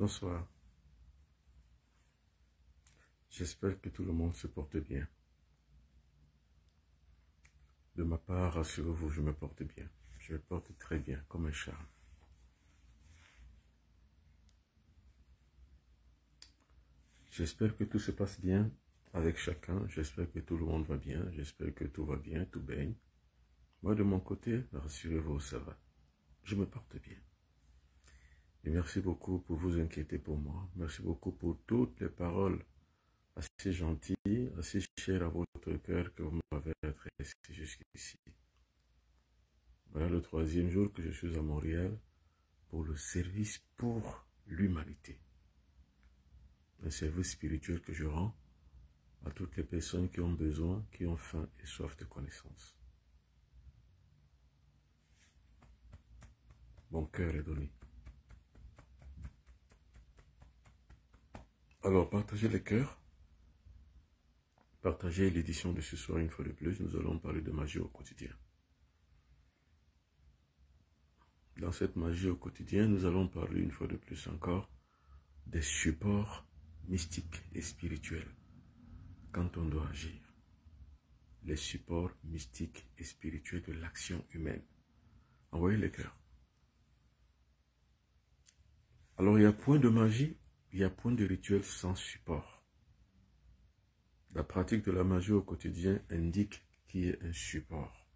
Bonsoir. J'espère que tout le monde se porte bien. De ma part, rassurez-vous, je me porte bien. Je me porte très bien, comme un charme. J'espère que tout se passe bien avec chacun. J'espère que tout le monde va bien. J'espère que tout va bien, tout baigne. Moi, de mon côté, rassurez-vous, ça va. Je me porte bien. Et merci beaucoup pour vous inquiéter pour moi. Merci beaucoup pour toutes les paroles assez gentilles, assez chères à votre cœur que vous m'avez adressées jusqu'ici. Voilà le 3e jour que je suis à Montréal pour le service pour l'humanité. Un service spirituel que je rends à toutes les personnes qui ont besoin, qui ont faim et soif de connaissance. Mon cœur est donné. Alors, partagez les cœurs. Partagez l'édition de ce soir une fois de plus. Nous allons parler de magie au quotidien. Dans cette magie au quotidien, nous allons parler une fois de plus encore des supports mystiques et spirituels quand on doit agir. Les supports mystiques et spirituels de l'action humaine. Envoyez les cœurs. Alors, il y a point de magie, il y a point de rituel sans support. La pratique de la magie au quotidien indique qu'il y a un support.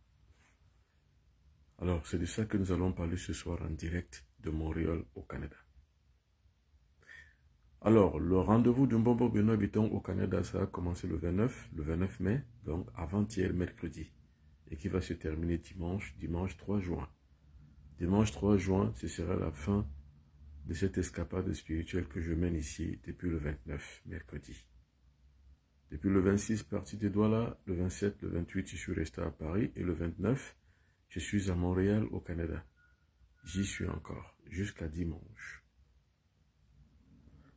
Alors, c'est de ça que nous allons parler ce soir en direct de Montréal au Canada. Alors, le rendez-vous d'un Mbombo Benoît Bitton au Canada, ça a commencé le 29 mai, donc avant-hier mercredi, et qui va se terminer dimanche 3 juin. Dimanche 3 juin, ce sera la fin de cette escapade spirituelle que je mène ici depuis le 29, mercredi. Depuis le 26, parti de Douala, le 27, le 28, je suis resté à Paris, et le 29, je suis à Montréal, au Canada. J'y suis encore, jusqu'à dimanche.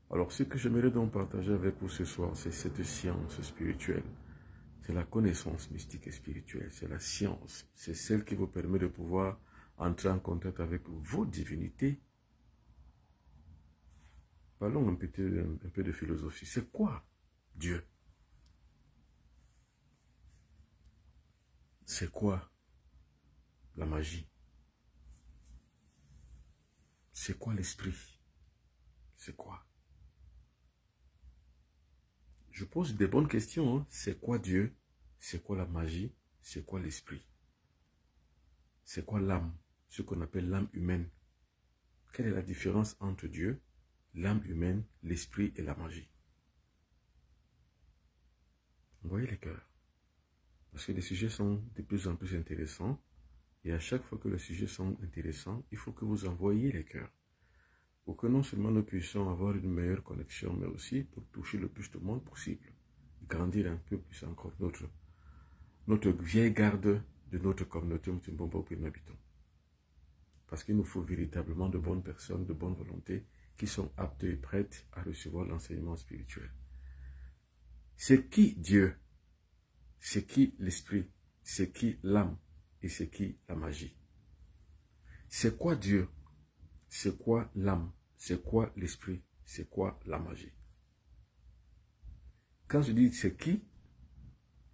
Alors, ce que j'aimerais donc partager avec vous ce soir, c'est cette science spirituelle. C'est la connaissance mystique et spirituelle, c'est la science. C'est celle qui vous permet de pouvoir entrer en contact avec vos divinités. Parlons un peu de philosophie. C'est quoi Dieu? C'est quoi la magie? C'est quoi l'esprit? C'est quoi? Je pose des bonnes questions. Hein? C'est quoi Dieu? C'est quoi la magie? C'est quoi l'esprit? C'est quoi l'âme? Ce qu'on appelle l'âme humaine. Quelle est la différence entre Dieu, l'âme humaine, l'esprit et la magie? Vous voyez les cœurs? Parce que les sujets sont de plus en plus intéressants. Et à chaque fois que les sujets sont intéressants, il faut que vous envoyiez les cœurs. Pour que non seulement nous puissions avoir une meilleure connexion, mais aussi pour toucher le plus de monde possible. Grandir un peu plus encore notre vieille garde de notre communauté Mbombo Benoît Bitton. Parce qu'il nous faut véritablement de bonnes personnes, de bonne volonté, qui sont aptes et prêtes à recevoir l'enseignement spirituel. C'est qui Dieu? C'est qui l'esprit? C'est qui l'âme? Et c'est qui la magie? C'est quoi Dieu? C'est quoi l'âme? C'est quoi l'esprit? C'est quoi la magie? Quand je dis c'est qui,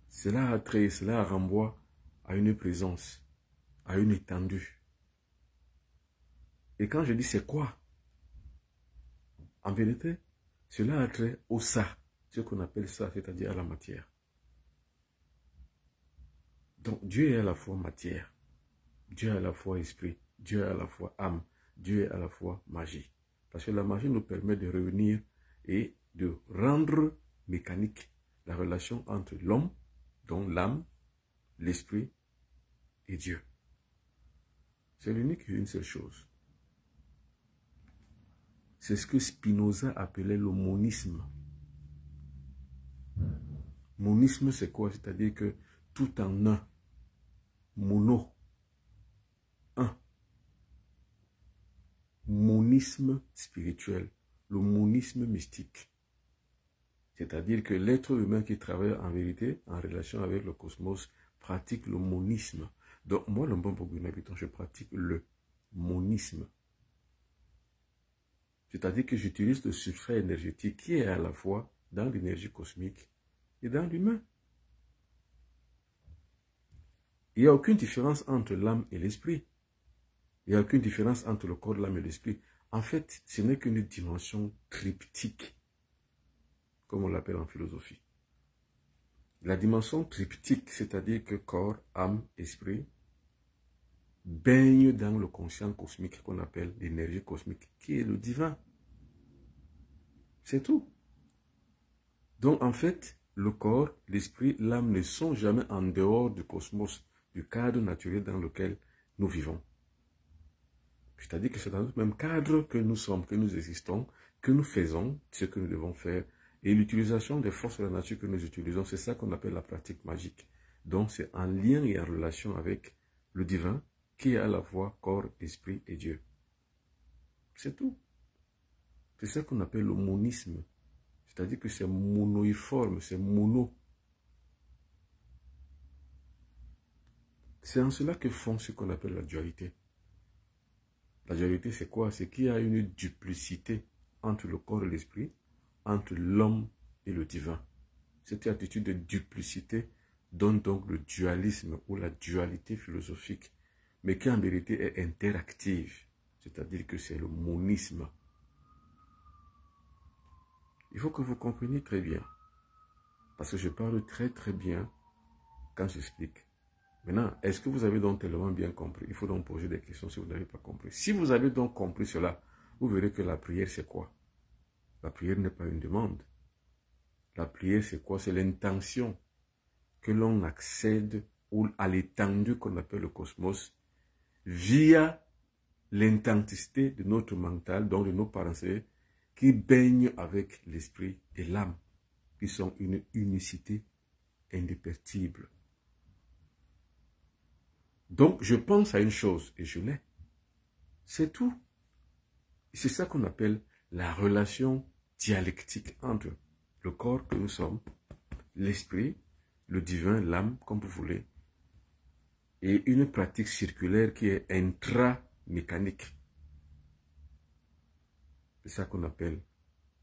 cela a trait, cela renvoie à une présence, à une étendue. Et quand je dis c'est quoi, en vérité, cela a trait au ça, ce qu'on appelle ça, c'est-à-dire à la matière. Donc Dieu est à la fois matière, Dieu est à la fois esprit, Dieu est à la fois âme, Dieu est à la fois magie. Parce que la magie nous permet de réunir et de rendre mécanique la relation entre l'homme, donc l'âme, l'esprit et Dieu. C'est l'unique et une seule chose. C'est ce que Spinoza appelait le monisme. Monisme, c'est quoi? C'est-à-dire que tout en un, mono, un. Monisme spirituel, le monisme mystique. C'est-à-dire que l'être humain qui travaille en vérité, en relation avec le cosmos, pratique le monisme. Donc moi, le Mbombo Benoît Bitton, je pratique le monisme. C'est-à-dire que j'utilise le substrat énergétique qui est à la fois dans l'énergie cosmique et dans l'humain. Il n'y a aucune différence entre l'âme et l'esprit. Il n'y a aucune différence entre le corps, l'âme et l'esprit. En fait, ce n'est qu'une dimension triptyque, comme on l'appelle en philosophie. La dimension triptyque, c'est-à-dire que corps, âme, esprit, baigne dans le conscient cosmique qu'on appelle l'énergie cosmique, qui est le divin. C'est tout. Donc en fait, le corps, l'esprit, l'âme ne sont jamais en dehors du cosmos, du cadre naturel dans lequel nous vivons. C'est-à-dire que c'est dans le même cadre que nous sommes, que nous existons, que nous faisons ce que nous devons faire. Et l'utilisation des forces de la nature que nous utilisons, c'est ça qu'on appelle la pratique magique. Donc c'est en lien et en relation avec le divin, qui est à la fois corps, esprit et Dieu. C'est tout. C'est ça qu'on appelle le monisme. C'est-à-dire que c'est monoïforme, c'est mono. C'est en cela que font ce qu'on appelle la dualité. La dualité, c'est quoi? C'est qu'il y a une duplicité entre le corps et l'esprit, entre l'homme et le divin. Cette attitude de duplicité donne donc le dualisme ou la dualité philosophique, mais qui en vérité est interactive, c'est-à-dire que c'est le monisme. Il faut que vous compreniez très bien, parce que je parle très très bien quand j'explique. Maintenant, est-ce que vous avez donc tellement bien compris? Il faut donc poser des questions si vous n'avez pas compris. Si vous avez donc compris cela, vous verrez que la prière c'est quoi? La prière n'est pas une demande. La prière c'est quoi? C'est l'intention que l'on accède à l'étendue qu'on appelle le cosmos via l'intensité de notre mental, donc de nos pensées, qui baignent avec l'esprit et l'âme, qui sont une unicité indépertible. Donc, je pense à une chose et je l'ai. C'est tout. C'est ça qu'on appelle la relation dialectique entre le corps que nous sommes, l'esprit, le divin, l'âme, comme vous voulez, et une pratique circulaire qui est intra-mécanique. C'est ça qu'on appelle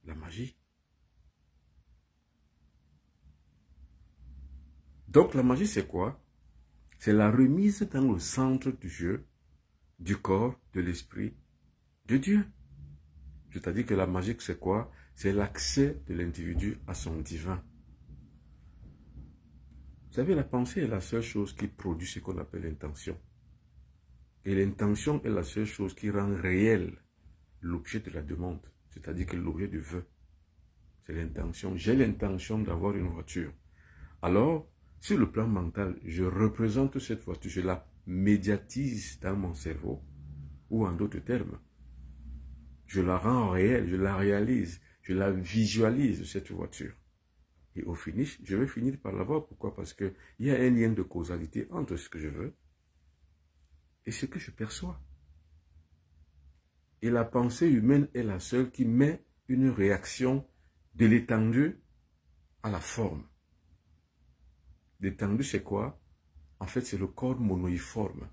la magie. Donc, la magie, c'est quoi? C'est la remise dans le centre du jeu, du corps, de l'esprit, de Dieu. C'est-à-dire que la magie, c'est quoi? C'est l'accès de l'individu à son divin. Vous savez, la pensée est la seule chose qui produit ce qu'on appelle l'intention. Et l'intention est la seule chose qui rend réel l'objet de la demande, c'est-à-dire que l'objet du vœu. C'est l'intention. J'ai l'intention d'avoir une voiture. Alors, sur le plan mental, je représente cette voiture, je la médiatise dans mon cerveau, ou en d'autres termes, je la rends réelle, je la réalise, je la visualise, cette voiture. Et au finish, je vais finir par l'avoir. Pourquoi? Parce qu'il y a un lien de causalité entre ce que je veux et ce que je perçois. Et la pensée humaine est la seule qui met une réaction de l'étendue à la forme. L'étendue, c'est quoi? En fait, c'est le corps monoïforme.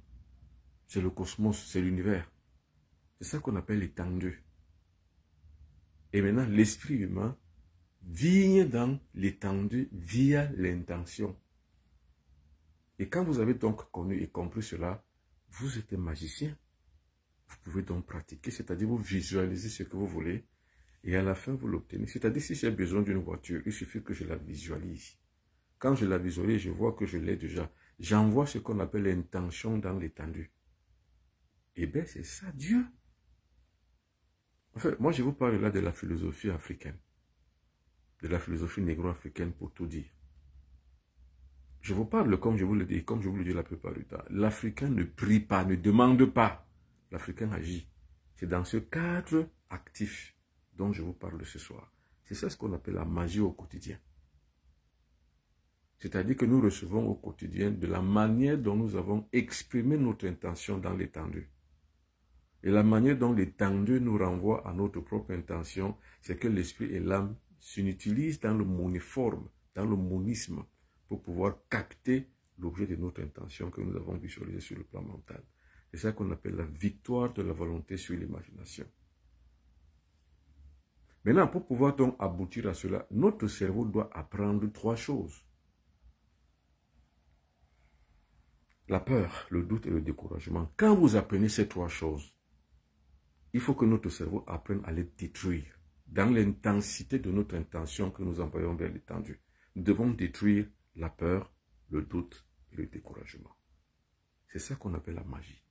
C'est le cosmos, c'est l'univers. C'est ça qu'on appelle l'étendue. Et maintenant, l'esprit humain vient dans l'étendue via l'intention. Et quand vous avez donc connu et compris cela, vous êtes un magicien. Vous pouvez donc pratiquer, c'est-à-dire vous visualisez ce que vous voulez et à la fin vous l'obtenez. C'est-à-dire si j'ai besoin d'une voiture, il suffit que je la visualise. Quand je la visualise, je vois que je l'ai déjà. J'envoie ce qu'on appelle l'intention dans l'étendue. Eh bien, c'est ça, Dieu. En fait, moi, je vous parle là de la philosophie africaine. De la philosophie négro-africaine pour tout dire. Je vous parle comme je vous le dis, comme je vous le dis la plupart du temps. L'Africain ne prie pas, ne demande pas. L'Africain agit. C'est dans ce cadre actif dont je vous parle ce soir. C'est ça ce qu'on appelle la magie au quotidien. C'est-à-dire que nous recevons au quotidien de la manière dont nous avons exprimé notre intention dans l'étendue. Et la manière dont l'étendue nous renvoie à notre propre intention, c'est que l'esprit et l'âme s'utilisent dans le moniforme, dans le monisme, pour pouvoir capter l'objet de notre intention que nous avons visualisé sur le plan mental. C'est ça qu'on appelle la victoire de la volonté sur l'imagination. Maintenant, pour pouvoir donc aboutir à cela, notre cerveau doit apprendre 3 choses. La peur, le doute et le découragement. Quand vous apprenez ces 3 choses, il faut que notre cerveau apprenne à les détruire dans l'intensité de notre intention que nous envoyons vers l'étendue. Nous devons détruire la peur, le doute et le découragement. C'est ça qu'on appelle la magie.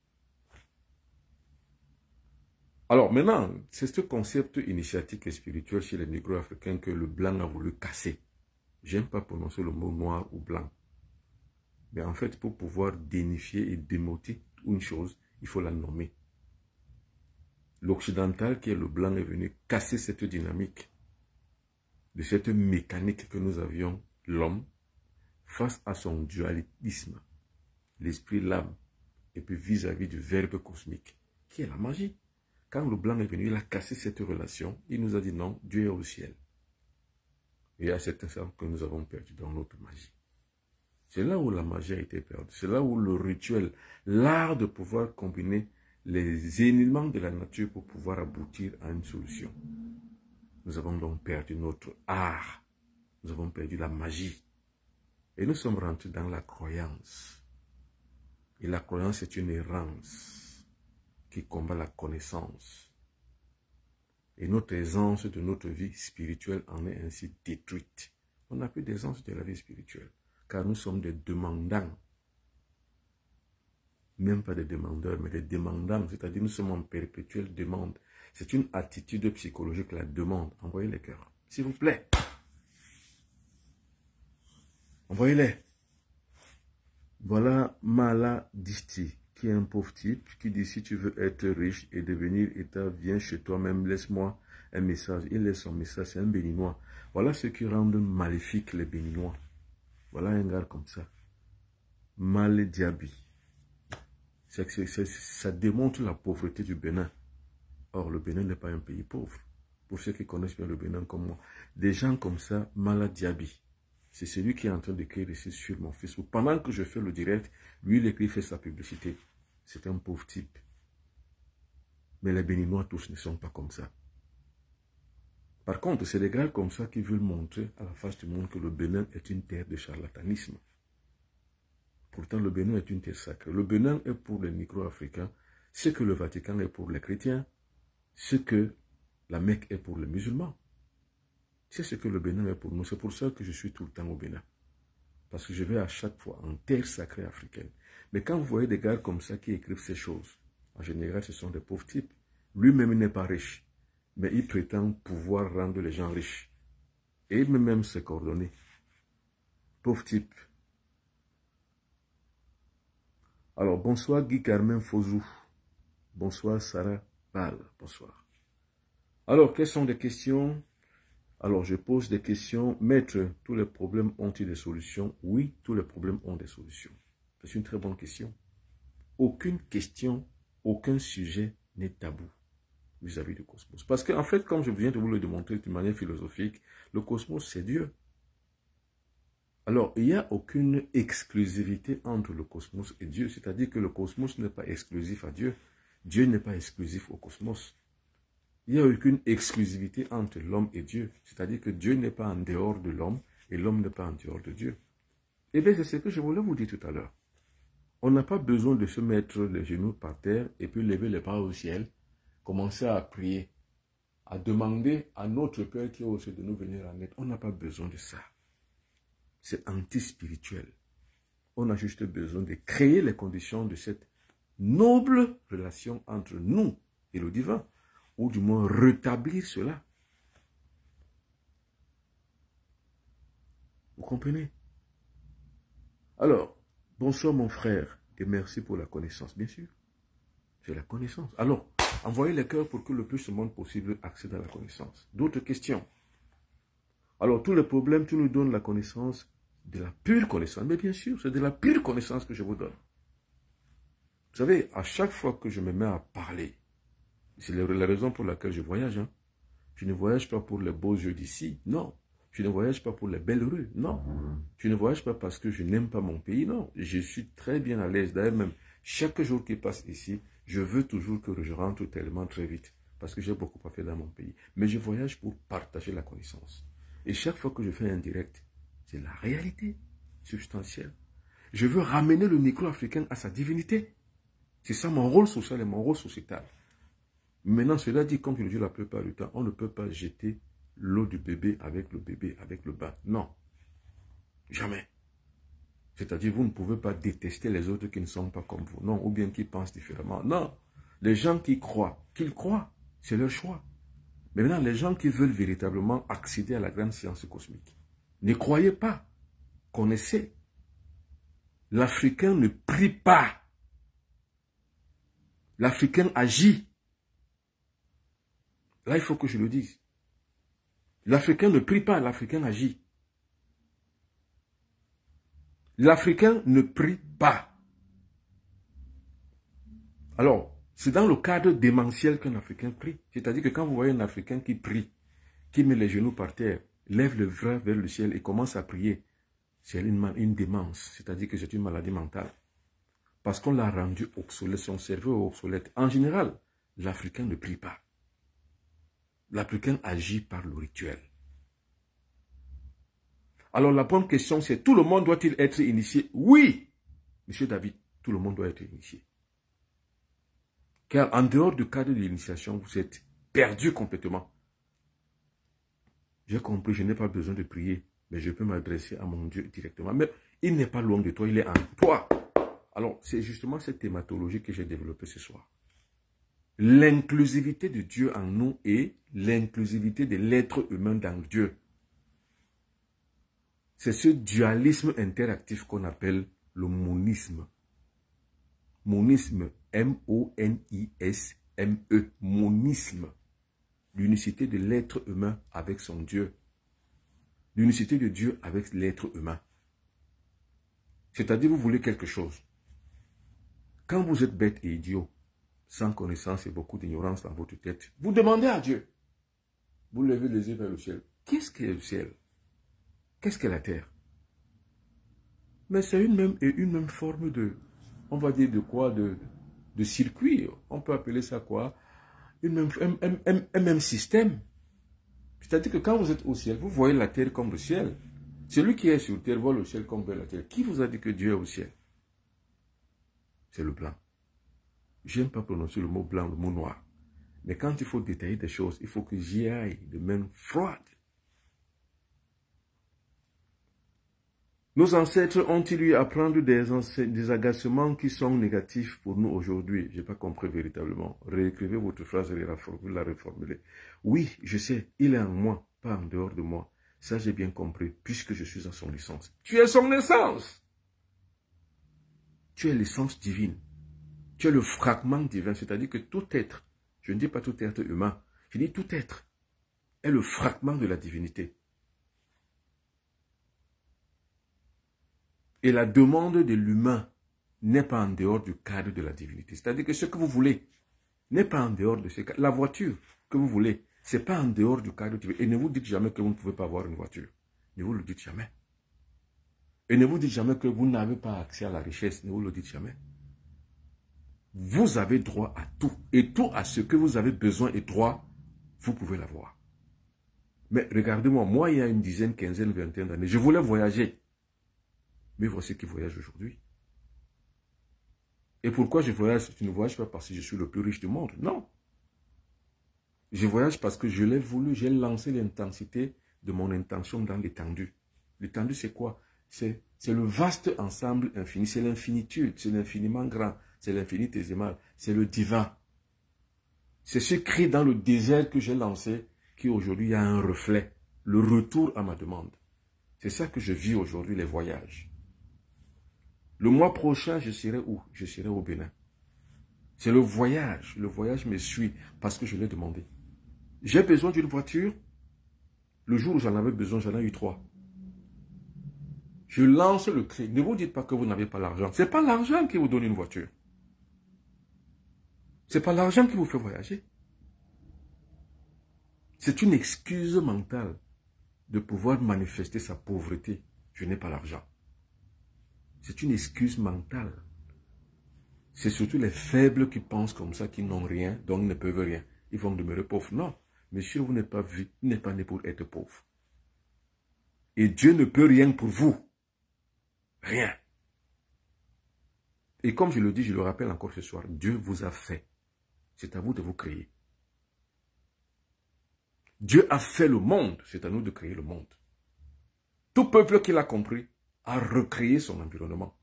Alors maintenant, c'est ce concept initiatique et spirituel chez les négro-africains que le blanc a voulu casser. J'aime pas prononcer le mot noir ou blanc. Mais en fait, pour pouvoir dénifier et démoter une chose, il faut la nommer. L'occidental, qui est le blanc, est venu casser cette dynamique, de cette mécanique que nous avions, l'homme, face à son dualisme, l'esprit, l'âme, et puis vis-à-vis du verbe cosmique, qui est la magie. Quand le blanc est venu, il a cassé cette relation, il nous a dit non, Dieu est au ciel. Et à cet instant que nous avons perdu dans notre magie. C'est là où la magie a été perdue. C'est là où le rituel, l'art de pouvoir combiner les éléments de la nature pour pouvoir aboutir à une solution. Nous avons donc perdu notre art. Nous avons perdu la magie. Et nous sommes rentrés dans la croyance. Et la croyance est une errance qui combat la connaissance. Et notre aisance de notre vie spirituelle en est ainsi détruite. On n'a plus d'aisance de la vie spirituelle, car nous sommes des demandants. Même pas des demandeurs, mais des demandants, c'est-à-dire nous sommes en perpétuelle demande. C'est une attitude psychologique, la demande. Envoyez les cœurs, s'il vous plaît. Envoyez-les. Voilà Mala Disti, qui est un pauvre type, qui dit si tu veux être riche et devenir État, viens chez toi-même, laisse-moi un message. Il laisse son message, c'est un Béninois. Voilà ce qui rend maléfiques les Béninois. Voilà un gars comme ça. Mal Diaby. Ça démontre la pauvreté du Bénin. Or, le Bénin n'est pas un pays pauvre. Pour ceux qui connaissent bien le Bénin comme moi. Des gens comme ça, Mala Diaby. C'est celui qui est en train d'écrire ici sur mon Facebook. Pendant que je fais le direct, lui, il écrit, fait sa publicité. C'est un pauvre type. Mais les Béninois tous ne sont pas comme ça. Par contre, c'est des gars comme ça qui veulent montrer à la face du monde que le Bénin est une terre de charlatanisme. Pourtant, le Bénin est une terre sacrée. Le Bénin est pour les négro-africains ce que le Vatican est pour les chrétiens, ce que la Mecque est pour les musulmans. C'est ce que le Bénin est pour nous. C'est pour ça que je suis tout le temps au Bénin. Parce que je vais à chaque fois en terre sacrée africaine. Mais quand vous voyez des gars comme ça qui écrivent ces choses, en général, ce sont des pauvres types. Lui-même n'est pas riche. Mais il prétend pouvoir rendre les gens riches. Et il met même ses coordonnées. Pauvre type. Alors, bonsoir Guy Carmen Fozou. Bonsoir Sarah Bal. Bonsoir. Alors, quelles sont les questions? Alors, je pose des questions. Maître, tous les problèmes ont-ils des solutions? Oui, tous les problèmes ont des solutions. C'est une très bonne question. Aucune question, aucun sujet n'est tabou vis-à-vis du cosmos. Parce qu'en fait, comme je viens de vous le démontrer d'une manière philosophique, le cosmos, c'est Dieu. Alors, il n'y a aucune exclusivité entre le cosmos et Dieu. C'est-à-dire que le cosmos n'est pas exclusif à Dieu. Dieu n'est pas exclusif au cosmos. Il n'y a aucune exclusivité entre l'homme et Dieu. C'est-à-dire que Dieu n'est pas en dehors de l'homme et l'homme n'est pas en dehors de Dieu. Eh bien, c'est ce que je voulais vous dire tout à l'heure. On n'a pas besoin de se mettre les genoux par terre et puis lever les bras au ciel, commencer à prier, à demander à notre Père qui est au-dessus de nous venir en aide. On n'a pas besoin de ça. C'est anti-spirituel. On a juste besoin de créer les conditions de cette noble relation entre nous et le divin. Ou du moins rétablir cela. Vous comprenez? Alors, bonsoir mon frère et merci pour la connaissance, bien sûr. C'est la connaissance. Alors, envoyez les cœurs pour que le plus de monde possible accède à la connaissance. D'autres questions? Alors, tous les problèmes, tu nous donnes la connaissance, de la pure connaissance. Mais bien sûr, c'est de la pure connaissance que je vous donne. Vous savez, à chaque fois que je me mets à parler, c'est la raison pour laquelle je voyage. Hein. Je ne voyage pas pour les beaux yeux d'ici, non. Je ne voyage pas pour les belles rues, non. Je ne voyage pas parce que je n'aime pas mon pays, non. Je suis très bien à l'aise. D'ailleurs, même chaque jour qui passe ici, je veux toujours que je rentre tellement très vite parce que j'ai beaucoup à faire dans mon pays. Mais je voyage pour partager la connaissance. Et chaque fois que je fais un direct, c'est la réalité substantielle. Je veux ramener le négro-africain à sa divinité. C'est ça mon rôle social et mon rôle sociétal. Maintenant, cela dit, comme je le dis la plupart du temps, on ne peut pas jeter l'eau du bébé avec le bain. Non. Jamais. C'est-à-dire, vous ne pouvez pas détester les autres qui ne sont pas comme vous. Non, ou bien qui pensent différemment. Non. Les gens qui croient, qu'ils croient, c'est leur choix. Mais maintenant, les gens qui veulent véritablement accéder à la grande science cosmique, ne croyez pas, connaissez. L'Africain ne prie pas. L'Africain agit. Là, il faut que je le dise. L'Africain ne prie pas, l'Africain agit. L'Africain ne prie pas. Alors, c'est dans le cadre démentiel qu'un Africain prie. C'est-à-dire que quand vous voyez un Africain qui prie, qui met les genoux par terre, lève le bras vers le ciel et commence à prier, c'est une démence. C'est-à-dire que c'est une maladie mentale. Parce qu'on l'a rendu obsolète, son cerveau est obsolète. En général, l'Africain ne prie pas. L'Africain agit par le rituel. Alors la bonne question c'est, tout le monde doit-il être initié? Oui, Monsieur David, tout le monde doit être initié. Car en dehors du cadre de l'initiation, vous êtes perdu complètement. J'ai compris, je n'ai pas besoin de prier, mais je peux m'adresser à mon Dieu directement. Mais il n'est pas loin de toi, il est en toi. Alors c'est justement cette thématologie que j'ai développée ce soir. L'inclusivité de Dieu en nous et l'inclusivité de l'être humain dans Dieu. C'est ce dualisme interactif qu'on appelle le monisme. Monisme, M-O-N-I-S-M-E, monisme. L'unicité de l'être humain avec son Dieu. L'unicité de Dieu avec l'être humain. C'est-à-dire, vous voulez quelque chose. Quand vous êtes bête et idiot, sans connaissance et beaucoup d'ignorance dans votre tête, vous demandez à Dieu. Vous levez les yeux vers le ciel. Qu'est-ce qu'est le ciel? Qu'est-ce qu'est la terre? Mais c'est une même forme de, on va dire de quoi, de circuit. On peut appeler ça quoi? Un même système. C'est-à-dire que quand vous êtes au ciel, vous voyez la terre comme le ciel. Celui qui est sur terre voit le ciel comme vers la terre. Qui vous a dit que Dieu est au ciel? C'est le blanc. J'aime pas prononcer le mot blanc, le mot noir. Mais quand il faut détailler des choses, il faut que j'y aille de main froide. Nos ancêtres ont-ils eu à prendre des agacements qui sont négatifs pour nous aujourd'hui? Je n'ai pas compris véritablement. Réécrivez votre phrase et la reformulez. Oui, je sais, il est en moi, pas en dehors de moi. Ça, j'ai bien compris, puisque je suis en son essence. Tu es son essence. Tu es l'essence divine. Tu es le fragment divin, c'est-à-dire que tout être, je ne dis pas tout être humain, je dis tout être, est le fragment de la divinité. Et la demande de l'humain n'est pas en dehors du cadre de la divinité. C'est-à-dire que ce que vous voulez n'est pas en dehors de ce cadre. La voiture que vous voulez, ce n'est pas en dehors du cadre divin. Et ne vous dites jamais que vous ne pouvez pas avoir une voiture. Ne vous le dites jamais. Et ne vous dites jamais que vous n'avez pas accès à la richesse. Ne vous le dites jamais. Vous avez droit à tout. Et tout à ce que vous avez besoin et droit, vous pouvez l'avoir. Mais regardez-moi, moi, il y a une dizaine, quinzaine, vingtaine d'années, je voulais voyager. Mais voici qui voyage aujourd'hui. Et pourquoi je voyage? Je ne voyage pas parce que je suis le plus riche du monde. Non. Je voyage parce que je l'ai voulu. J'ai lancé l'intensité de mon intention dans l'étendue. L'étendue, c'est quoi? C'est le vaste ensemble infini. C'est l'infinitude. C'est l'infiniment grand. C'est l'infinitésimal. C'est le divin. C'est ce cri dans le désert que j'ai lancé qui aujourd'hui a un reflet. Le retour à ma demande. C'est ça que je vis aujourd'hui, les voyages. Le mois prochain, je serai où? Je serai au Bénin. C'est le voyage. Le voyage me suit parce que je l'ai demandé. J'ai besoin d'une voiture. Le jour où j'en avais besoin, j'en ai eu 3. Je lance le cri. Ne vous dites pas que vous n'avez pas l'argent. Ce n'est pas l'argent qui vous donne une voiture. Ce n'est pas l'argent qui vous fait voyager. C'est une excuse mentale de pouvoir manifester sa pauvreté. Je n'ai pas l'argent. C'est une excuse mentale. C'est surtout les faibles qui pensent comme ça, qui n'ont rien, donc ne peuvent rien. ils vont demeurer pauvres. Non, monsieur, vous n'êtes pas né pour être pauvre. Et Dieu ne peut rien pour vous. Rien. Et comme je le dis, je le rappelle encore ce soir, Dieu vous a fait. C'est à vous de vous créer. Dieu a fait le monde, c'est à nous de créer le monde. Tout peuple qui l'a compris a recréé son environnement.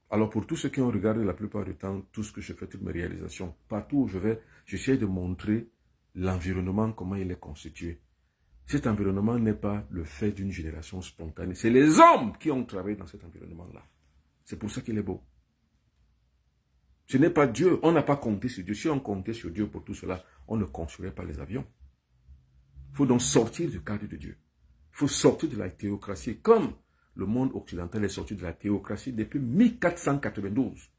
Alors pour tous ceux qui ont regardé la plupart du temps, tout ce que je fais, toutes mes réalisations, partout où je vais, j'essaie de montrer l'environnement, comment il est constitué. Cet environnement n'est pas le fait d'une génération spontanée. C'est les hommes qui ont travaillé dans cet environnement-là. C'est pour ça qu'il est beau. Ce n'est pas Dieu. On n'a pas compté sur Dieu. Si on comptait sur Dieu pour tout cela, on ne construirait pas les avions. Il faut donc sortir du cadre de Dieu. Il faut sortir de la théocratie. Comme le monde occidental est sorti de la théocratie depuis 1492,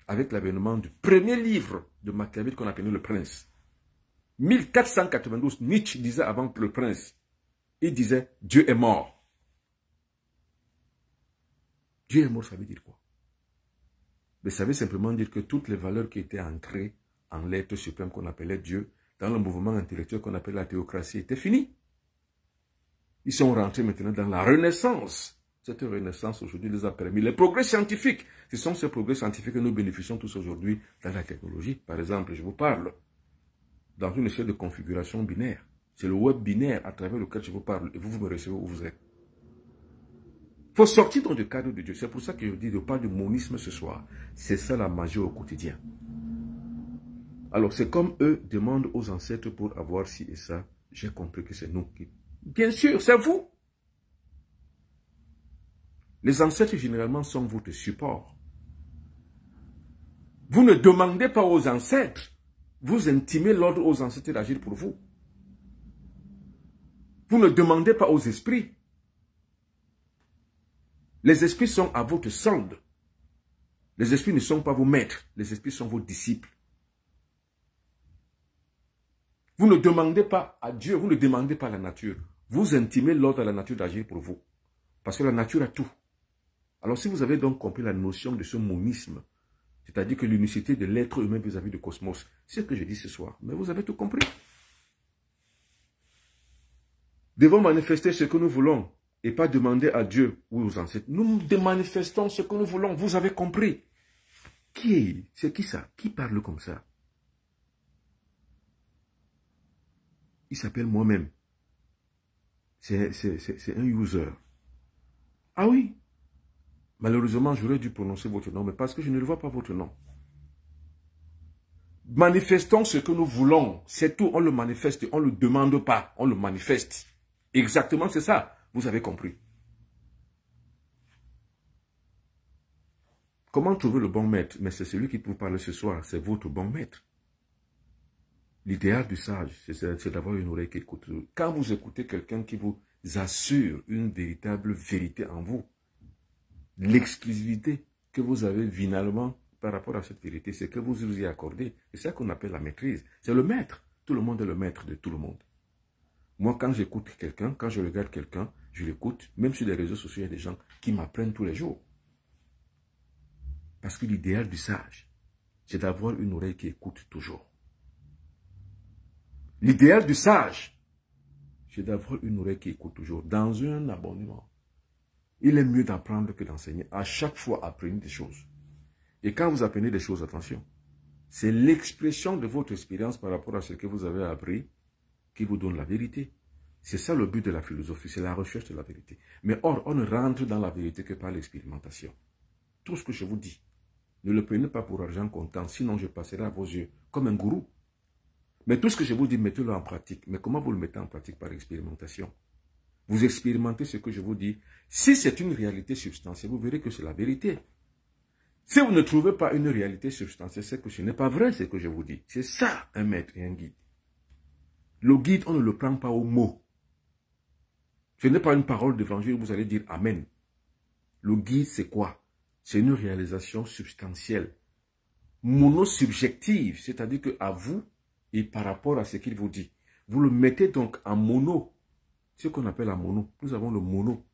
avec l'avènement du premier livre de Machiavel qu'on appelait Le Prince. 1492, Nietzsche disait avant Le Prince, il disait « Dieu est mort ». Dieu est mort, ça veut dire quoi? Mais ça veut simplement dire que toutes les valeurs qui étaient ancrées en l'être suprême qu'on appelait Dieu, dans le mouvement intellectuel qu'on appelait la théocratie, étaient finies. Ils sont rentrés maintenant dans la Renaissance. Cette Renaissance aujourd'hui les a permis. Les progrès scientifiques, ce sont ces progrès scientifiques que nous bénéficions tous aujourd'hui dans la technologie. Par exemple, je vous parle dans une échelle de configuration binaire. C'est le web binaire à travers lequel je vous parle et vous me recevez où vous êtes. Il faut sortir donc du cadre de Dieu. C'est pour ça que je dis de parler du monisme ce soir. C'est ça la magie au quotidien. Alors c'est comme eux demandent aux ancêtres pour avoir ci et ça. J'ai compris que c'est nous qui... Bien sûr, c'est vous. Les ancêtres généralement sont votre support. Vous ne demandez pas aux ancêtres. Vous intimez l'ordre aux ancêtres d'agir pour vous. Vous ne demandez pas aux esprits. Les esprits sont à votre solde. Les esprits ne sont pas vos maîtres. Les esprits sont vos disciples. Vous ne demandez pas à Dieu, vous ne demandez pas à la nature. Vous intimez l'ordre à la nature d'agir pour vous. Parce que la nature a tout. Alors si vous avez donc compris la notion de ce monisme, c'est-à-dire que l'unicité de l'être humain vis-à-vis du cosmos, c'est ce que je dis ce soir. Mais vous avez tout compris. Devons manifester ce que nous voulons et pas demander à Dieu ou aux ancêtres. Nous manifestons ce que nous voulons. Vous avez compris. C'est qui ça? Qui parle comme ça? Il s'appelle moi-même. C'est un user. Ah oui. Malheureusement, j'aurais dû prononcer votre nom, mais parce que je ne le vois pas votre nom. Manifestons ce que nous voulons. C'est tout. On le manifeste. On ne le demande pas. On le manifeste. Exactement, c'est ça. Vous avez compris. Comment trouver le bon maître? Mais c'est celui qui vous parle ce soir. C'est votre bon maître. L'idéal du sage, c'est d'avoir une oreille qui écoute. Quand vous écoutez quelqu'un qui vous assure une véritable vérité en vous, l'exclusivité que vous avez finalement par rapport à cette vérité, c'est que vous y accordez. C'est ça qu'on appelle la maîtrise. C'est le maître. Tout le monde est le maître de tout le monde. Moi, quand j'écoute quelqu'un, quand je regarde quelqu'un, je l'écoute. Même sur les réseaux sociaux, il y a des gens qui m'apprennent tous les jours. Parce que l'idéal du sage, c'est d'avoir une oreille qui écoute toujours. L'idéal du sage, c'est d'avoir une oreille qui écoute toujours. Dans un abonnement, il est mieux d'apprendre que d'enseigner. À chaque fois, apprenez des choses. Et quand vous apprenez des choses, attention, c'est l'expression de votre expérience par rapport à ce que vous avez appris qui vous donne la vérité. C'est ça le but de la philosophie, c'est la recherche de la vérité. Mais or, on ne rentre dans la vérité que par l'expérimentation. Tout ce que je vous dis, ne le prenez pas pour argent comptant, sinon je passerai à vos yeux comme un gourou. Mais tout ce que je vous dis, mettez-le en pratique. Mais comment vous le mettez en pratique? Par expérimentation. Vous expérimentez ce que je vous dis. Si c'est une réalité substantielle, vous verrez que c'est la vérité. Si vous ne trouvez pas une réalité substantielle, c'est que ce n'est pas vrai ce que je vous dis. C'est ça un maître et un guide. Le guide, on ne le prend pas au mot. Ce n'est pas une parole d'évangile où vous allez dire Amen. Le guide, c'est quoi? C'est une réalisation substantielle, monosubjective, c'est-à-dire qu'à vous et par rapport à ce qu'il vous dit. Vous le mettez donc en mono, ce qu'on appelle en mono. Nous avons le mono.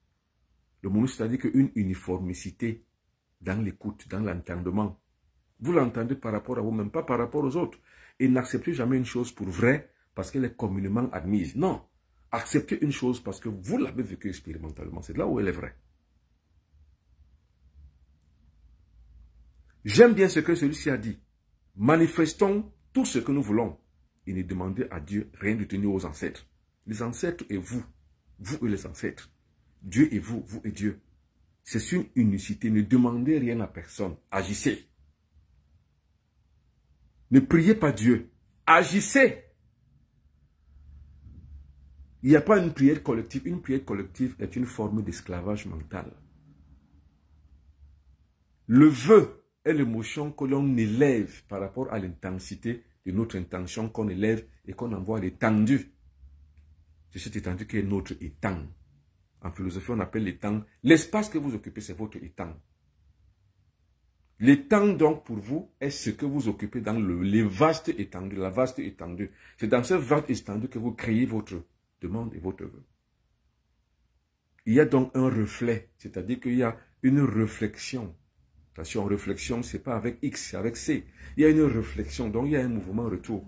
Le mono, c'est-à-dire qu'une uniformicité dans l'écoute, dans l'entendement. Vous l'entendez par rapport à vous-même, pas par rapport aux autres. et n'acceptez jamais une chose pour vraie parce qu'elle est communément admise. Non, acceptez une chose parce que vous l'avez vécue expérimentalement. C'est là où elle est vraie. J'aime bien ce que celui-ci a dit. Manifestons tout ce que nous voulons et ne demandez à Dieu rien de tenir aux ancêtres. Les ancêtres et vous et les ancêtres. Dieu et vous et Dieu. C'est une unicité. Ne demandez rien à personne. Agissez. Ne priez pas Dieu. Agissez. Il n'y a pas une prière collective. Une prière collective est une forme d'esclavage mental. Le vœu est l'émotion que l'on élève par rapport à l'intensité de notre intention qu'on élève et qu'on envoie à l'étendue. C'est cette étendue qui est notre étang. En philosophie, on appelle l'étang. L'espace que vous occupez, c'est votre étang. L'étang, donc, pour vous, est ce que vous occupez dans les vastes étendues, la vaste étendue. C'est dans ce vaste étendue que vous créez votre demande et votre vœu. Il y a donc un reflet, c'est-à-dire qu'il y a une réflexion. Attention, réflexion, ce n'est pas avec X, c'est avec C. Il y a une réflexion, donc il y a un mouvement retour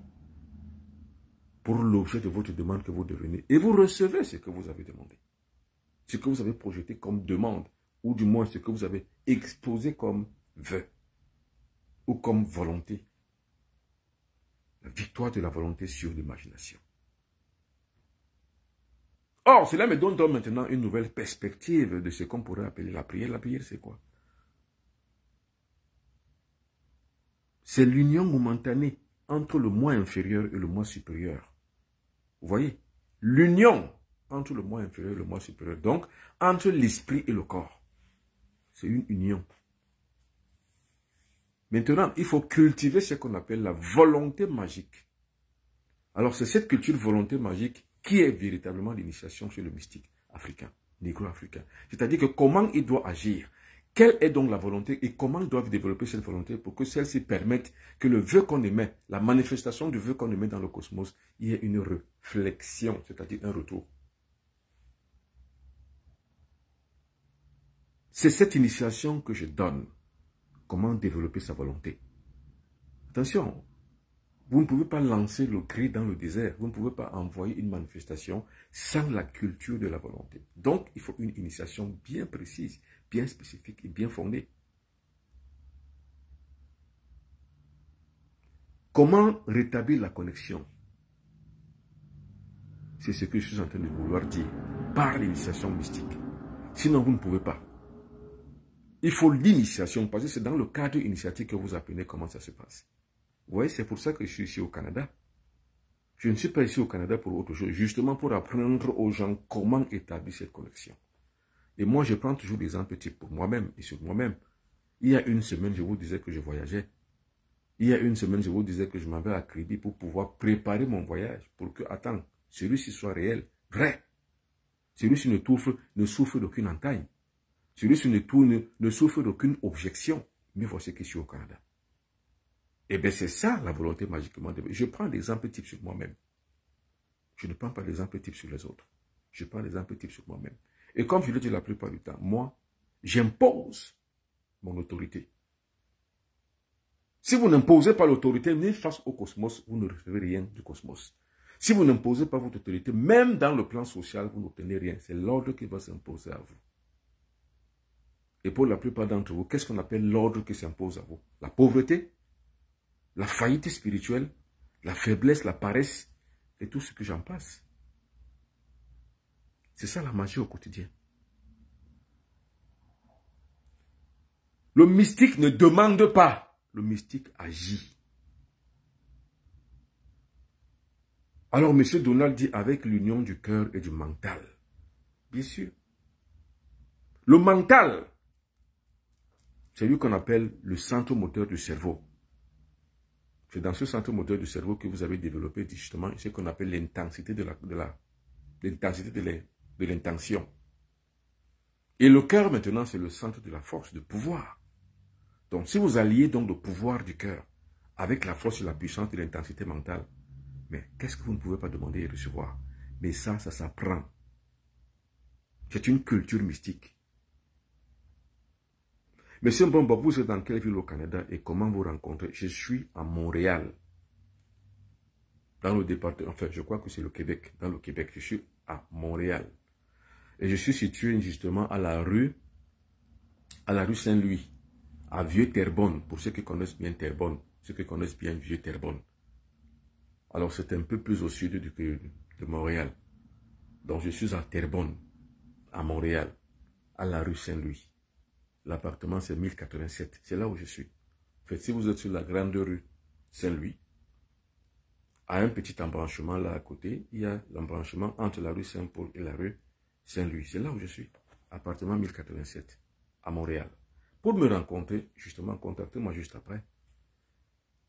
pour l'objet de votre demande que vous devenez. Et vous recevez ce que vous avez demandé. Ce que vous avez projeté comme demande, ou du moins ce que vous avez exposé comme vœu, ou comme volonté. La victoire de la volonté sur l'imagination. Or, cela me donne donc maintenant une nouvelle perspective de ce qu'on pourrait appeler la prière. La prière, c'est quoi? C'est l'union momentanée entre le moi inférieur et le moi supérieur. Vous voyez? L'union entre le moi inférieur et le moi supérieur. Donc, entre l'esprit et le corps. C'est une union. Maintenant, il faut cultiver ce qu'on appelle la volonté magique. Alors, c'est cette culture volonté magique qui est véritablement l'initiation chez le mystique africain, négro-africain. C'est-à-dire que comment il doit agir. Quelle est donc la volonté et comment ils doivent développer cette volonté pour que celle-ci permette que le vœu qu'on émet, la manifestation du vœu qu'on émet dans le cosmos, il y ait une réflexion, c'est-à-dire un retour. C'est cette initiation que je donne. Comment développer sa volonté. Attention, vous ne pouvez pas lancer le cri dans le désert. Vous ne pouvez pas envoyer une manifestation sans la culture de la volonté. Donc, il faut une initiation bien précise, bien spécifique et bien fondée. Comment rétablir la connexion? C'est ce que je suis en train de vouloir dire. Par l'initiation mystique. Sinon, vous ne pouvez pas. Il faut l'initiation, parce que c'est dans le cadre initiatique que vous apprenez comment ça se passe. Vous voyez, c'est pour ça que je suis ici au Canada. Je ne suis pas ici au Canada pour autre chose, justement pour apprendre aux gens comment établir cette connexion. Et moi, je prends toujours des exemples types pour moi-même et sur moi-même. Il y a une semaine, je vous disais que je voyageais. Il y a une semaine, je vous disais que je m'en vais à Kribi pour pouvoir préparer mon voyage, pour que, attends, celui-ci soit réel, vrai. Celui-ci ne souffre d'aucune entaille. Celui-ci ne souffre d'aucune objection. Mais voici que je suis au Canada. Eh bien, c'est ça la volonté magiquement développée. Je prends des exemples types sur moi-même. Je ne prends pas des exemples types sur les autres. Je prends des exemples types sur moi-même. Et comme je le dis la plupart du temps, moi, j'impose mon autorité. Si vous n'imposez pas l'autorité, ni face au cosmos, vous ne recevez rien du cosmos. Si vous n'imposez pas votre autorité, même dans le plan social, vous n'obtenez rien. C'est l'ordre qui va s'imposer à vous. Et pour la plupart d'entre vous, qu'est-ce qu'on appelle l'ordre qui s'impose à vous? La pauvreté, la faillite spirituelle, la faiblesse, la paresse, et tout ce que j'en passe. C'est ça la magie au quotidien. Le mystique ne demande pas, le mystique agit. Alors, M. Donald dit avec l'union du cœur et du mental. Bien sûr. Le mental, c'est lui qu'on appelle le centre moteur du cerveau. C'est dans ce centre moteur du cerveau que vous avez développé justement ce qu'on appelle l'intensité de l'intention. Et le cœur maintenant, c'est le centre de la force, de pouvoir. Donc si vous alliez donc le pouvoir du cœur avec la force et la puissance de l'intensité mentale, mais qu'est-ce que vous ne pouvez pas demander et recevoir? Mais ça s'apprend. C'est une culture mystique. Monsieur Mbomba, vous êtes dans quelle ville au Canada et comment vous rencontrez? Je suis à Montréal. dans le département, enfin, je crois que c'est le Québec, dans le Québec. Je suis à Montréal. Et je suis situé justement à la rue Saint-Louis, à Vieux-Terrebonne, pour ceux qui connaissent bien Terrebonne, ceux qui connaissent bien Vieux-Terrebonne. Alors, c'est un peu plus au sud de Montréal. Donc, je suis à Terrebonne, à Montréal, à la rue Saint-Louis. L'appartement, c'est 1087. C'est là où je suis. En fait, si vous êtes sur la grande rue Saint-Louis, à un petit embranchement là à côté, il y a l'embranchement entre la rue Saint-Paul et la rue Saint-Louis. C'est là où je suis. Appartement 1087, à Montréal. Pour me rencontrer, justement, contactez-moi juste après.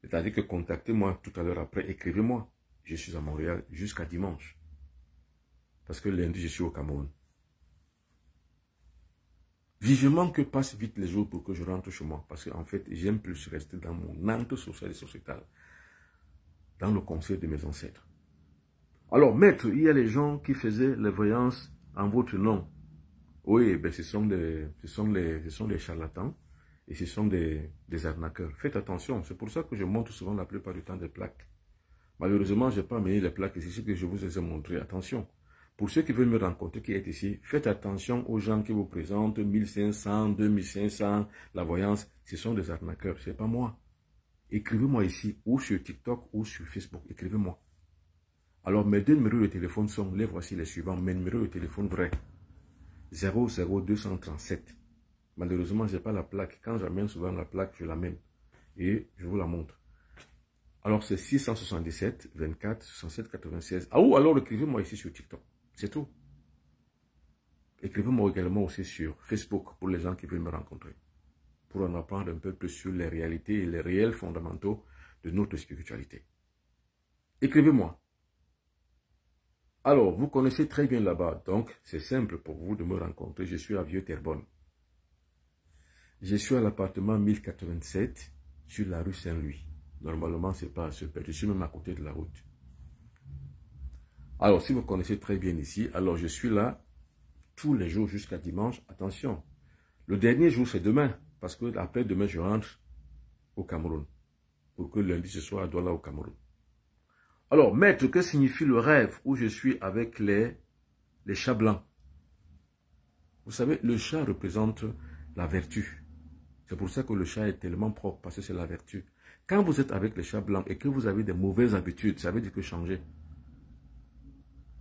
C'est-à-dire que contactez-moi tout à l'heure après, écrivez-moi. Je suis à Montréal jusqu'à dimanche. Parce que lundi, je suis au Cameroun. Vivement que passent vite les jours pour que je rentre chez moi. Parce qu'en fait, j'aime plus rester dans mon entre social et sociétal. Dans le conseil de mes ancêtres. Alors, maître, il y a les gens qui faisaient les voyances en votre nom. Oui, ben ce sont des charlatans et ce sont des arnaqueurs. Faites attention, c'est pour ça que je montre souvent la plupart du temps des plaques. Malheureusement, je n'ai pas mis les plaques ici, c'est que je vous ai montré. Attention, pour ceux qui veulent me rencontrer, qui est ici, faites attention aux gens qui vous présentent 1500, 2500, la voyance, ce sont des arnaqueurs, ce n'est pas moi. Écrivez-moi ici, ou sur TikTok, ou sur Facebook, écrivez-moi. Alors, mes deux numéros de téléphone sont, les voici les suivants, mes numéros de téléphone vrais. 00237. Malheureusement, je n'ai pas la plaque. Quand j'amène souvent la plaque, je l'amène. Et je vous la montre. Alors, c'est 677 24 67 96. Ah, ou alors écrivez-moi ici sur TikTok. C'est tout. Écrivez-moi également aussi sur Facebook pour les gens qui veulent me rencontrer. Pour en apprendre un peu plus sur les réalités et les réels fondamentaux de notre spiritualité. Écrivez-moi. Alors, vous connaissez très bien là-bas, donc c'est simple pour vous de me rencontrer. Je suis à Vieux-Terrebonne. Je suis à l'appartement 1087 sur la rue Saint-Louis. Normalement, ce n'est pas à ce près. Je suis même à côté de la route. Alors, si vous connaissez très bien ici, alors je suis là tous les jours jusqu'à dimanche. Attention, le dernier jour, c'est demain. Parce que après demain, je rentre au Cameroun. Pour que lundi, ce soit à Douala au Cameroun. Alors, maître, que signifie le rêve où je suis avec les chats blancs? Vous savez, le chat représente la vertu. C'est pour ça que le chat est tellement propre, parce que c'est la vertu. Quand vous êtes avec les chats blancs et que vous avez des mauvaises habitudes, ça veut dire que changer.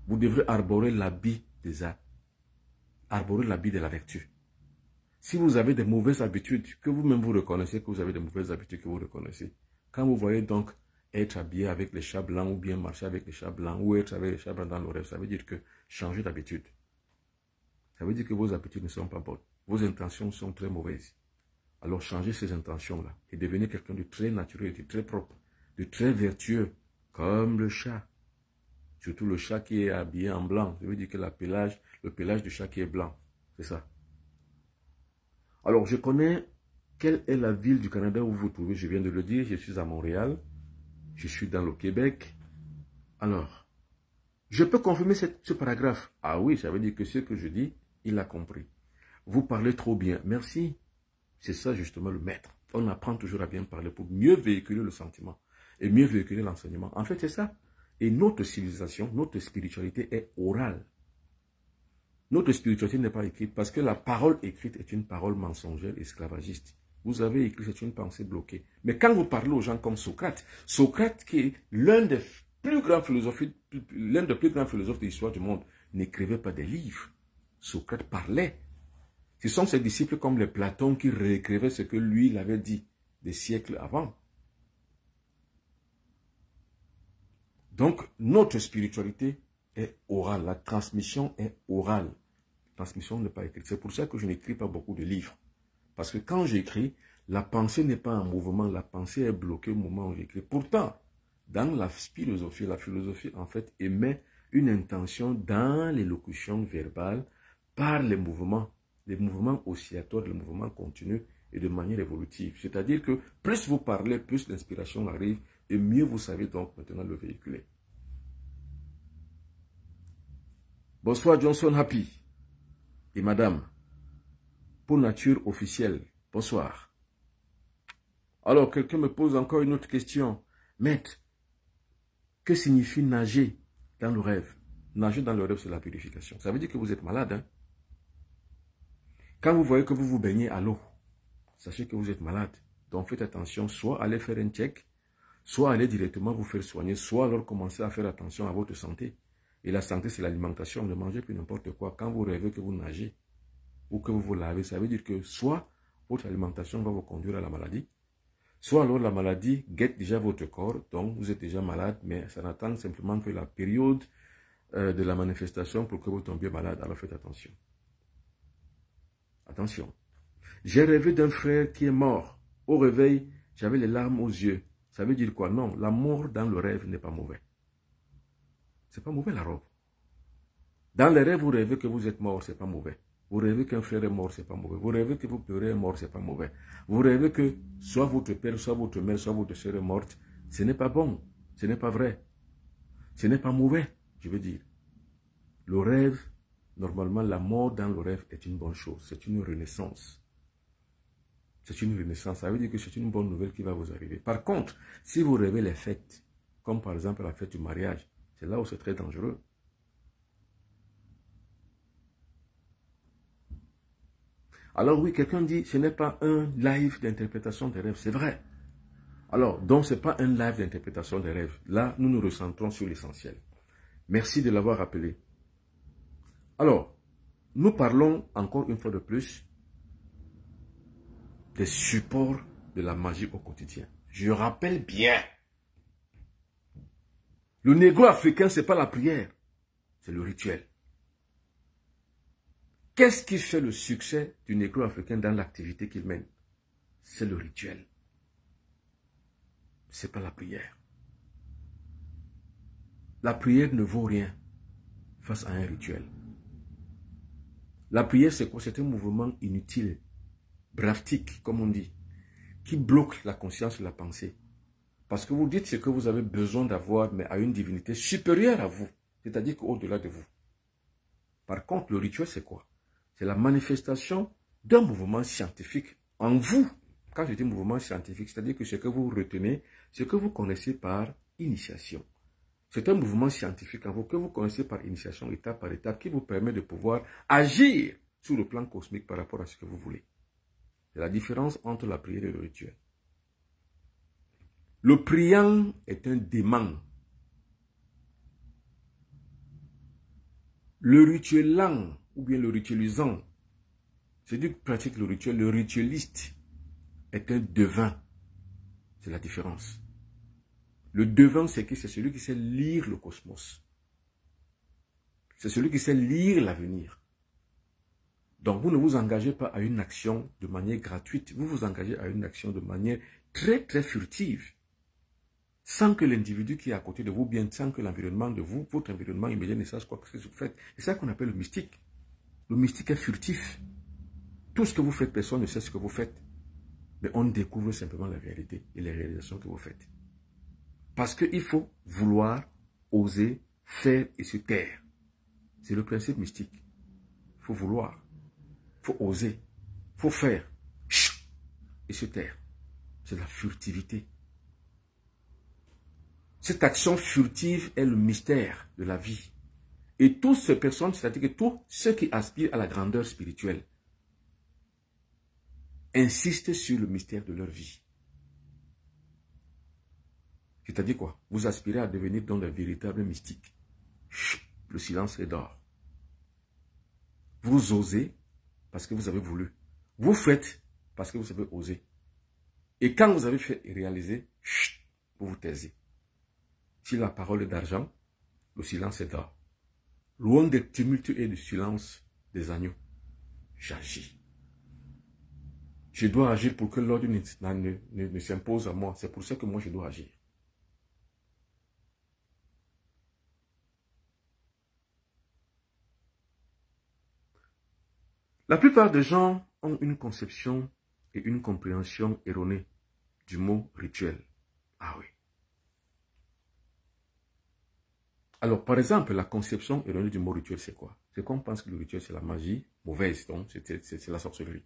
Vous devrez arborer l'habit des arts. Arborer l'habit de la vertu. Si vous avez des mauvaises habitudes, que vous-même vous reconnaissez que vous avez des mauvaises habitudes que vous reconnaissez, quand vous voyez donc être habillé avec les chats blancs ou bien marcher avec les chats blancs ou être avec les chats blancs dans le rêve, ça veut dire que changer d'habitude. Ça veut dire que vos habitudes ne sont pas bonnes. Vos intentions sont très mauvaises. Alors changez ces intentions-là et devenez quelqu'un de très naturel, de très propre, de très vertueux, comme le chat. Surtout le chat qui est habillé en blanc. Ça veut dire que le pelage du chat qui est blanc. C'est ça. Alors, je connais quelle est la ville du Canada où vous vous trouvez. Je viens de le dire, je suis à Montréal. Je suis dans le Québec. Alors, je peux confirmer ce paragraphe. Ah oui, ça veut dire que ce que je dis, il a compris. Vous parlez trop bien. Merci. C'est ça justement le maître. On apprend toujours à bien parler pour mieux véhiculer le sentiment et mieux véhiculer l'enseignement. En fait, c'est ça. Et notre civilisation, notre spiritualité est orale. Notre spiritualité n'est pas écrite parce que la parole écrite est une parole mensongère, esclavagiste. Vous avez écrit, c'est une pensée bloquée. Mais quand vous parlez aux gens comme Socrate, Socrate qui est l'un des plus grands philosophes de l'histoire du monde, n'écrivait pas des livres. Socrate parlait. Ce sont ses disciples comme les Platon qui réécrivaient ce que lui il avait dit des siècles avant. Donc, notre spiritualité est orale. La transmission est orale. La transmission n'est pas écrite. C'est pour ça que je n'écris pas beaucoup de livres. Parce que quand j'écris, la pensée n'est pas en mouvement. La pensée est bloquée au moment où j'écris. Pourtant, dans la philosophie en fait émet une intention dans l'élocution verbale par les mouvements oscillatoires, les mouvements continus et de manière évolutive. C'est-à-dire que plus vous parlez, plus l'inspiration arrive et mieux vous savez donc maintenant le véhiculer. Bonsoir Johnson Happy et madame. Pour nature officielle, bonsoir. Alors quelqu'un me pose encore une autre question. Maître, Que signifie nager dans le rêve? Nager dans le rêve, c'est la purification. Ça veut dire que vous êtes malade. Hein? Quand vous voyez que vous vous baignez à l'eau, sachez que vous êtes malade. Donc faites attention, soit allez faire un check, soit allez directement vous faire soigner, soit alors commencez à faire attention à votre santé. Et la santé, c'est l'alimentation. Ne mangez plus n'importe quoi. Quand vous rêvez que vous nagez ou que vous vous lavez, ça veut dire que soit votre alimentation va vous conduire à la maladie, soit alors la maladie guette déjà votre corps, donc vous êtes déjà malade, mais ça n'attend simplement que la période de la manifestation pour que vous tombiez malade. Alors faites attention. Attention. J'ai rêvé d'un frère qui est mort. Au réveil, j'avais les larmes aux yeux. Ça veut dire quoi? Non, la mort dans le rêve n'est pas mauvais. C'est pas mauvais la robe. Dans les rêves, vous rêvez que vous êtes mort, c'est pas mauvais. Vous rêvez qu'un frère est mort, c'est pas mauvais. Vous rêvez que votre père est mort, c'est pas mauvais. Vous rêvez que soit votre père, soit votre mère, soit votre soeur est morte. Ce n'est pas bon. Ce n'est pas vrai. Ce n'est pas mauvais, je veux dire. Le rêve, normalement, la mort dans le rêve est une bonne chose. C'est une renaissance. C'est une renaissance. Ça veut dire que c'est une bonne nouvelle qui va vous arriver. Par contre, si vous rêvez les fêtes, comme par exemple la fête du mariage, c'est là où c'est très dangereux. Alors oui, quelqu'un dit, ce n'est pas un live d'interprétation des rêves. C'est vrai. Alors, donc ce n'est pas un live d'interprétation des rêves. Là, nous nous recentrons sur l'essentiel. Merci de l'avoir rappelé. Alors, nous parlons encore une fois de plus des supports de la magie au quotidien. Je rappelle bien. Le négro-africain, ce n'est pas la prière, c'est le rituel. Qu'est-ce qui fait le succès du négro-africain dans l'activité qu'il mène? C'est le rituel. Ce n'est pas la prière. La prière ne vaut rien face à un rituel. La prière, c'est quoi? C'est un mouvement inutile, braftique, comme on dit, qui bloque la conscience et la pensée. Parce que vous dites ce que vous avez besoin d'avoir, mais à une divinité supérieure à vous, c'est-à-dire qu'au-delà de vous. Par contre, le rituel, c'est quoi? C'est la manifestation d'un mouvement scientifique en vous. Quand je dis mouvement scientifique, c'est-à-dire que ce que vous retenez, ce que vous connaissez par initiation. C'est un mouvement scientifique en vous que vous connaissez par initiation, étape par étape, qui vous permet de pouvoir agir sur le plan cosmique par rapport à ce que vous voulez. C'est la différence entre la prière et le rituel. Le priant est un démon. Le rituelant, ou bien le ritualisant, c'est du pratique le rituel. Le ritualiste est un devin. C'est la différence. Le devin, c'est qui? C'est celui qui sait lire le cosmos. C'est celui qui sait lire l'avenir. Donc, vous ne vous engagez pas à une action de manière gratuite. Vous vous engagez à une action de manière très, très furtive. Sans que l'individu qui est à côté de vous, bien sans que l'environnement de vous, votre environnement immédiat ne sache quoi que vous faites. C'est ça qu'on appelle le mystique. Le mystique est furtif. Tout ce que vous faites, personne ne sait ce que vous faites. Mais on découvre simplement la réalité et les réalisations que vous faites. Parce qu'il faut vouloir, oser, faire et se taire. C'est le principe mystique. Il faut vouloir, il faut oser, il faut faire et se taire. C'est la furtivité. Cette action furtive est le mystère de la vie. Et toutes ces personnes, c'est-à-dire que tous ceux qui aspirent à la grandeur spirituelle, insistent sur le mystère de leur vie. C'est-à-dire quoi? Vous aspirez à devenir dans le véritable mystique. Le silence est d'or. Vous osez parce que vous avez voulu. Vous faites parce que vous avez osé. Et quand vous avez fait et réalisé, vous vous taisez. Si la parole est d'argent, le silence est d'or. Loin des tumultes et du silence des agneaux, j'agis. Je dois agir pour que l'ordre ne s'impose à moi. C'est pour ça que moi je dois agir. La plupart des gens ont une conception et une compréhension erronée du mot rituel. Ah oui. Alors, par exemple, la conception erronée du mot rituel, c'est quoi? C'est qu'on pense que le rituel, c'est la magie mauvaise, donc c'est la sorcellerie.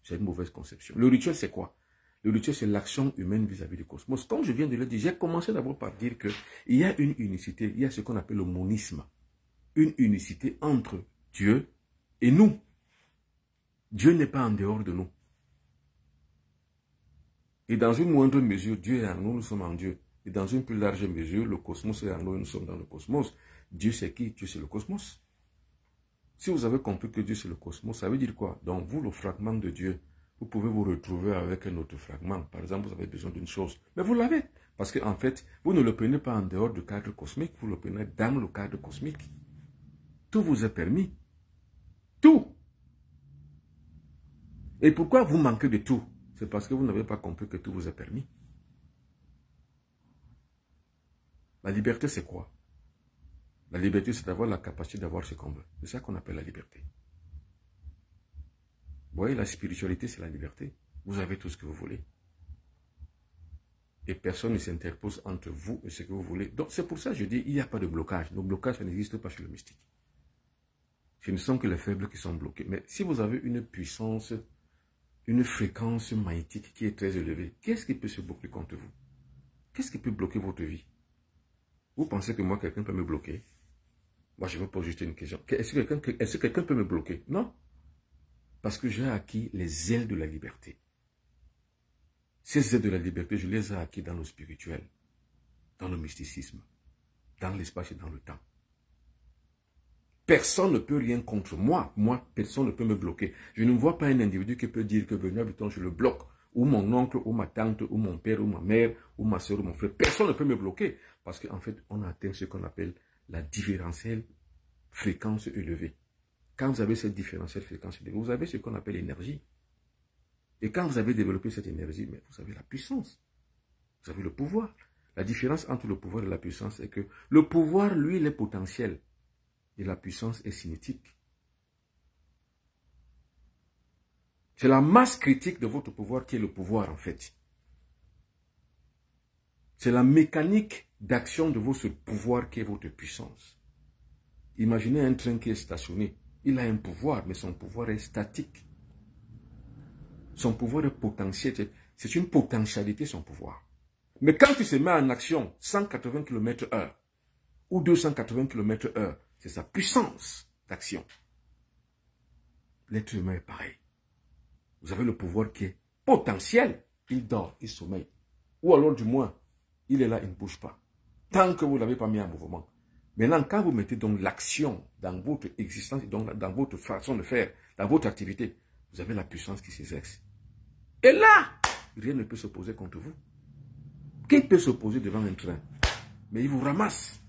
C'est une mauvaise conception. Le rituel, c'est quoi? Le rituel, c'est l'action humaine vis-à-vis du cosmos. Comme je viens de le dire, j'ai commencé d'abord par dire qu'il y a une unicité, il y a ce qu'on appelle le monisme. Une unicité entre Dieu et nous. Dieu n'est pas en dehors de nous. Et dans une moindre mesure, Dieu est en nous, nous sommes en Dieu. Et dans une plus large mesure, le cosmos est en nous et nous sommes dans le cosmos. Dieu c'est qui? Dieu c'est le cosmos. Si vous avez compris que Dieu c'est le cosmos, ça veut dire quoi? Donc vous, le fragment de Dieu, vous pouvez vous retrouver avec un autre fragment. Par exemple, vous avez besoin d'une chose. Mais vous l'avez. Parce qu'en fait, vous ne le prenez pas en dehors du cadre cosmique, vous le prenez dans le cadre cosmique. Tout vous est permis. Tout. Et pourquoi vous manquez de tout? C'est parce que vous n'avez pas compris que tout vous est permis. La liberté, c'est quoi? La liberté, c'est d'avoir la capacité d'avoir ce qu'on veut. C'est ça qu'on appelle la liberté. Vous voyez, la spiritualité, c'est la liberté. Vous avez tout ce que vous voulez. Et personne ne s'interpose entre vous et ce que vous voulez. Donc, c'est pour ça que je dis, il n'y a pas de blocage. Le blocage, ça n'existe pas chez le mystique. Ce ne sont que les faibles qui sont bloqués. Mais si vous avez une puissance, une fréquence magnétique qui est très élevée, qu'est-ce qui peut se bloquer contre vous? Qu'est-ce qui peut bloquer votre vie? Vous pensez que moi, quelqu'un peut me bloquer? Moi, je vous pose juste une question. Est-ce que quelqu'un peut me bloquer? Non. Parce que j'ai acquis les ailes de la liberté. Ces ailes de la liberté, je les ai acquis dans le spirituel, dans le mysticisme, dans l'espace et dans le temps. Personne ne peut rien contre moi. Moi, personne ne peut me bloquer. Je ne vois pas un individu qui peut dire que Benoît Bitton, je le bloque. Ou mon oncle, ou ma tante, ou mon père, ou ma mère, ou ma soeur, ou mon frère. Personne ne peut me bloquer. Parce qu'en fait, on atteint ce qu'on appelle la différentielle fréquence élevée. Quand vous avez cette différentielle fréquence élevée, vous avez ce qu'on appelle l'énergie. Et quand vous avez développé cette énergie, mais vous avez la puissance. Vous avez le pouvoir. La différence entre le pouvoir et la puissance est que le pouvoir, lui, il est potentiel. Et la puissance est cinétique. C'est la masse critique de votre pouvoir qui est le pouvoir, en fait. C'est la mécanique d'action de votre pouvoir qui est votre puissance. Imaginez un train qui est stationné. Il a un pouvoir, mais son pouvoir est statique. Son pouvoir est potentiel. C'est une potentialité, son pouvoir. Mais quand il se met en action 180 km/h ou 280 km/h, c'est sa puissance d'action. L'être humain est pareil. Vous avez le pouvoir qui est potentiel. Il dort, il sommeille. Ou alors du moins, il est là, il ne bouge pas. Tant que vous ne l'avez pas mis en mouvement. Maintenant, quand vous mettez donc l'action dans votre existence, donc dans votre façon de faire, dans votre activité, vous avez la puissance qui s'exerce. Et là, rien ne peut s'opposer contre vous. Qui peut s'opposer devant un train? Mais il vous ramasse.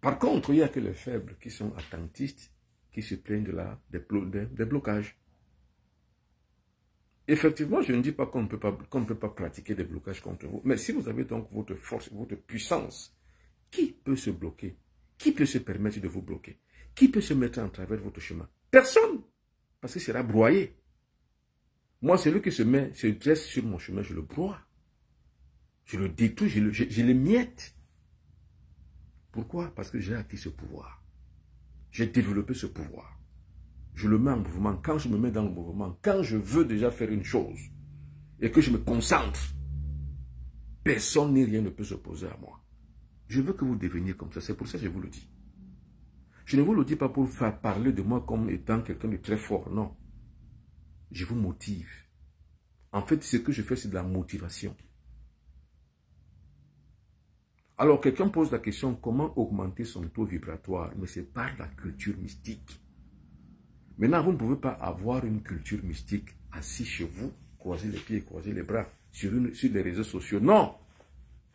Par contre, il n'y a que les faibles qui sont attentistes, qui se plaignent des blocages. Effectivement, je ne dis pas qu'on ne peut pas pratiquer des blocages contre vous. Mais si vous avez donc votre force, votre puissance, qui peut se bloquer? Qui peut se permettre de vous bloquer? Qui peut se mettre en travers de votre chemin? Personne. Parce qu'il sera broyé. Moi, celui qui se dresse sur mon chemin, je le broie. Je le détruis, je le miette. Pourquoi? Parce que j'ai acquis ce pouvoir. J'ai développé ce pouvoir. Je le mets en mouvement. Quand je me mets dans le mouvement, quand je veux déjà faire une chose et que je me concentre, personne ni rien ne peut s'opposer à moi. Je veux que vous deveniez comme ça. C'est pour ça que je vous le dis. Je ne vous le dis pas pour faire parler de moi comme étant quelqu'un de très fort. Non. Je vous motive. En fait, ce que je fais, c'est de la motivation. Alors, quelqu'un pose la question, comment augmenter son taux vibratoire? Mais c'est par la culture mystique. Maintenant, vous ne pouvez pas avoir une culture mystique assis chez vous, croiser les pieds, croiser les bras, sur les réseaux sociaux. Non!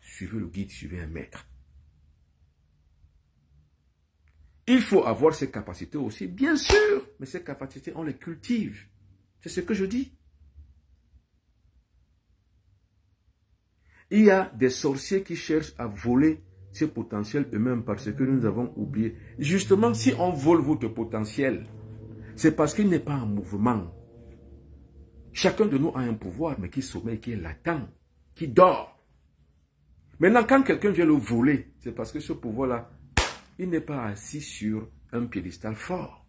Suivez le guide, suivez un maître. Il faut avoir ces capacités aussi, bien sûr, mais ces capacités, on les cultive. C'est ce que je dis. Il y a des sorciers qui cherchent à voler ces potentiels eux-mêmes parce que nous avons oublié. Justement, si on vole votre potentiel, c'est parce qu'il n'est pas en mouvement. Chacun de nous a un pouvoir, mais qui sommeille, qui est latent, qui dort. Maintenant, quand quelqu'un vient le voler, c'est parce que ce pouvoir-là, il n'est pas assis sur un piédestal fort.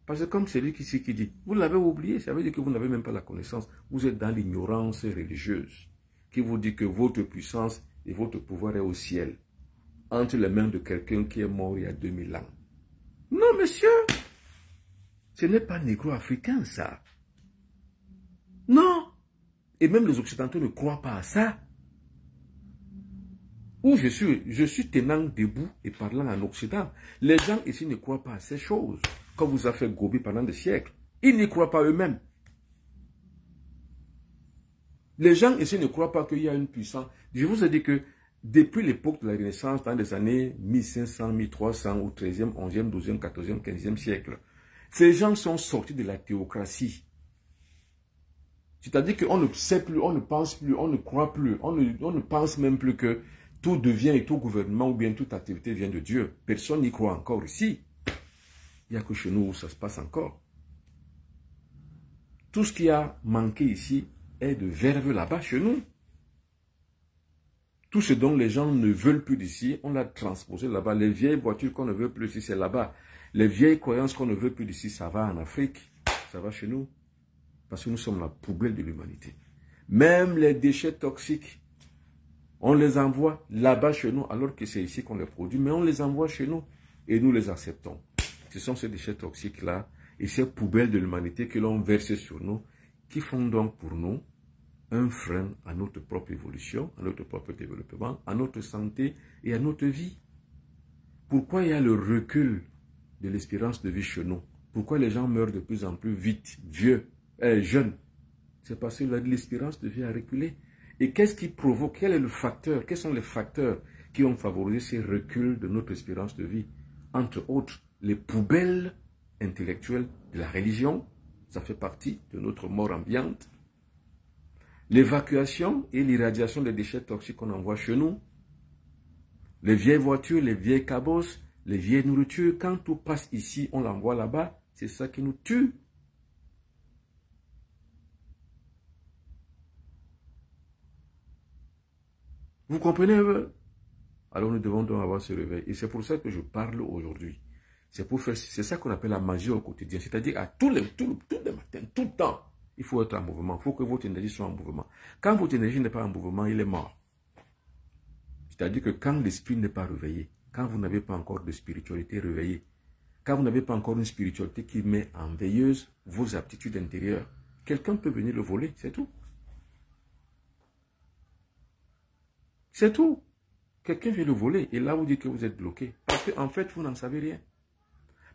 Parce que comme c'est lui qui dit, vous l'avez oublié, ça veut dire que vous n'avez même pas la connaissance. Vous êtes dans l'ignorance religieuse qui vous dit que votre puissance et votre pouvoir est au ciel, entre les mains de quelqu'un qui est mort il y a 2000 ans. Non, monsieur, ce n'est pas négro-africain, ça. Non. Et même les Occidentaux ne croient pas à ça. Où je suis tenant debout et parlant en Occident. Les gens ici ne croient pas à ces choses. Comme vous a fait Gobi pendant des siècles. Ils n'y croient pas eux-mêmes. Les gens ici ne croient pas qu'il y a une puissance. Je vous ai dit que depuis l'époque de la Renaissance, dans les années 1500, 1300, au 13e, 11e, 12e, 14e, 15e siècle, ces gens sont sortis de la théocratie. C'est-à-dire qu'on ne sait plus, on ne pense plus, on ne croit plus, on ne pense même plus que tout devient et tout gouvernement ou bien toute activité vient de Dieu. Personne n'y croit encore ici. Il n'y a que chez nous où ça se passe encore. Tout ce qui a manqué ici est de verve là-bas chez nous. Tout ce dont les gens ne veulent plus d'ici, on l'a transposé là-bas. Les vieilles voitures qu'on ne veut plus ici, c'est là-bas. Les vieilles croyances qu'on ne veut plus d'ici, ça va en Afrique. Ça va chez nous. Parce que nous sommes la poubelle de l'humanité. Même les déchets toxiques, on les envoie là-bas chez nous, alors que c'est ici qu'on les produit, mais on les envoie chez nous et nous les acceptons. Ce sont ces déchets toxiques-là et ces poubelles de l'humanité que l'on verse sur nous, qui font donc pour nous un frein à notre propre évolution, à notre propre développement, à notre santé et à notre vie. Pourquoi il y a le recul de l'espérance de vie chez nous? Pourquoi les gens meurent de plus en plus vite, vieux, jeunes? C'est parce que l'espérance de vie a reculé. Et qu'est-ce qui provoque? Quel est le facteur? Quels sont les facteurs qui ont favorisé ces reculs de notre espérance de vie? Entre autres, les poubelles intellectuelles de la religion, ça fait partie de notre mort ambiante. L'évacuation et l'irradiation des déchets toxiques qu'on envoie chez nous. Les vieilles voitures, les vieilles cabosses, les vieilles nourritures, quand tout passe ici, on l'envoie là-bas, c'est ça qui nous tue. Vous comprenez? Alors nous devons donc avoir ce réveil. Et c'est pour ça que je parle aujourd'hui. C'est ça qu'on appelle la magie au quotidien. C'est-à-dire à tous les matins, tout le temps, il faut être en mouvement. Il faut que votre énergie soit en mouvement. Quand votre énergie n'est pas en mouvement, il est mort. C'est-à-dire que quand l'esprit n'est pas réveillé, quand vous n'avez pas encore de spiritualité réveillée, quand vous n'avez pas encore une spiritualité qui met en veilleuse vos aptitudes intérieures, quelqu'un peut venir le voler, c'est tout. C'est tout. Quelqu'un vient le voler et là vous dites que vous êtes bloqué. Parce qu'en fait, vous n'en savez rien.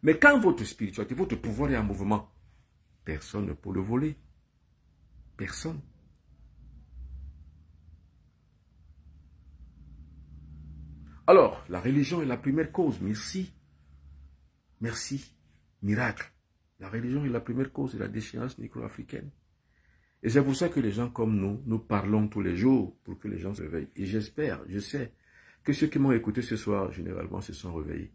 Mais quand votre spiritualité, votre pouvoir est en mouvement, personne ne peut le voler. Personne. Alors, la religion est la première cause. Merci. Merci. Miracle. La religion est la première cause de la déchéance négro-africaine. Et c'est pour ça que les gens comme nous, nous parlons tous les jours pour que les gens se réveillent. Et j'espère, je sais, que ceux qui m'ont écouté ce soir, généralement, se sont réveillés.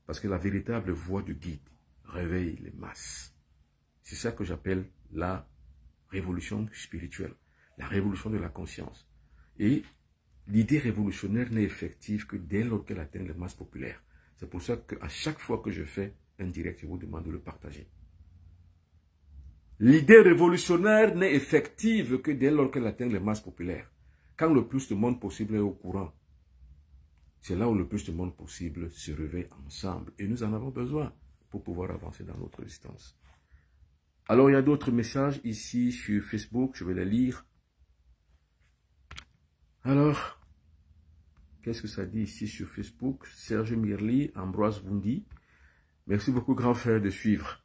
Parce que la véritable voix du guide réveille les masses. C'est ça que j'appelle la révolution spirituelle, la révolution de la conscience. Et l'idée révolutionnaire n'est effective que dès lors qu'elle atteint les masses populaires. C'est pour ça qu'à chaque fois que je fais un direct, je vous demande de le partager. L'idée révolutionnaire n'est effective que dès lors qu'elle atteint les masses populaires. Quand le plus de monde possible est au courant, c'est là où le plus de monde possible se réveille ensemble. Et nous en avons besoin pour pouvoir avancer dans notre existence. Alors, il y a d'autres messages ici sur Facebook. Je vais les lire. Alors, qu'est-ce que ça dit ici sur Facebook? Serge Mirli, Ambroise Vundi. Merci beaucoup, grand frère, de suivre.